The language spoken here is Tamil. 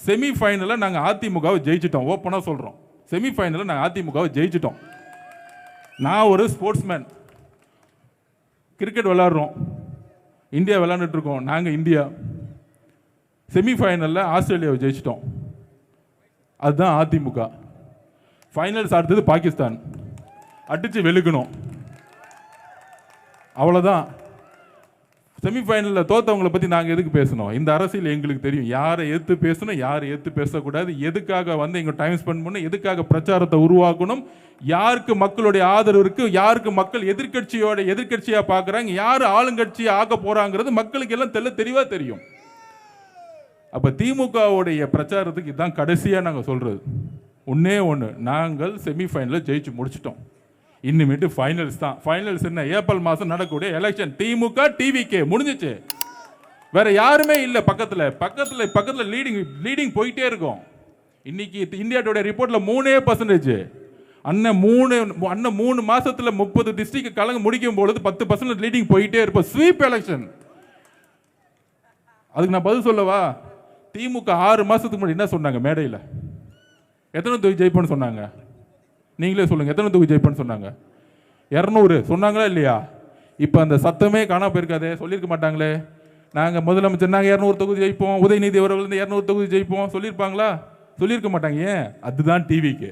செமிஃபைனலில் நாங்கள் அதிமுகவை ஜெயிச்சிட்டோம். ஓப்பனாக சொல்கிறோம், செமிஃபைனலில் நாங்கள் அதிமுகவை ஜெயிச்சிட்டோம். நான் ஒரு ஸ்போர்ட்ஸ்மேன், கிரிக்கெட் விளாட்றோம், இந்தியா விளாண்டுட்டு இருக்கோம். நாங்கள் இந்தியா செமிஃபைனலில் ஆஸ்திரேலியாவை ஜெயிச்சிட்டோம். அதுதான் அதிமுக. ஃபைனல்ஸ் அடுத்தது பாகிஸ்தான், அடித்து வெளுக்கணும், அவ்வளோதான். செமிஃபைனலில் தோத்தவங்களை பற்றி நாங்கள் எதுக்கு பேசணும்? இந்த அரசியல் எங்களுக்கு தெரியும், யாரை எதிர்த்து பேசணும், யாரை எதிர்த்து பேசக்கூடாது, எதுக்காக வந்து எங்கள் டைம் ஸ்பெண்ட் பண்ணணும், எதுக்காக பிரச்சாரத்தை உருவாக்கணும், யாருக்கு மக்களுடைய ஆதரவு இருக்குது, யாருக்கு மக்கள் எதிர்கட்சியாக பார்க்குறாங்க, யார் ஆளுங்கட்சியாக ஆக்க போகிறாங்கிறது மக்களுக்கு எல்லாம் தெளிவாக தெரியும். அப்போ திமுகவுடைய பிரச்சாரத்துக்கு இதுதான் கடைசியாக நாங்கள் சொல்கிறது. ஒன்றே ஒன்று, நாங்கள் செமிஃபைனலில் ஜெயிச்சு முடிச்சிட்டோம். இனிமேட்டு ஃபைனல்ஸ் தான். ஃபைனல்ஸ் என்ன? ஏப்ரல் மாதம் நடக்கக்கூடிய எலெக்ஷன். திமுக டிவிகே முடிஞ்சிச்சு, வேற யாருமே இல்லை. பக்கத்தில் லீடிங் போயிட்டே இருக்கும். இன்னைக்கு இந்தியா டுடே ரிப்போர்ட்ல 3%. அண்ணன் 3 மாசத்துல 30 டிஸ்ட்ரிக்ட் கலங்க முடிக்கும் பொழுது 10% லீடிங் போயிட்டே இருப்போம். Sweep election. அதுக்கு நான் பதில் சொல்லவா? திமுக 6 மாசத்துக்கு முன்னாடி என்ன சொன்னாங்க மேடையில்? எத்தனை தொகுதி ஜெயிப்போன்னு சொன்னாங்க? நீங்களே சொல்லுங்க, எத்தனை தொகுதி ஜெயிப்போன்னு சொன்னாங்க? 200 சொன்னாங்களா இல்லையா? இப்போ அந்த சத்தமே காணாம போயிருக்காதே, சொல்லியிருக்க மாட்டாங்களே. நாங்கள் முதலமைச்சர் நாங்கள் 200 தொகுதி ஜெயிப்போம், உதயநிதி அவர்கள் 200 தொகுதி ஜெயிப்போம் சொல்லியிருப்பாங்களா? சொல்லியிருக்க மாட்டாங்க. ஏன்? அதுதான் டிவிக்கு.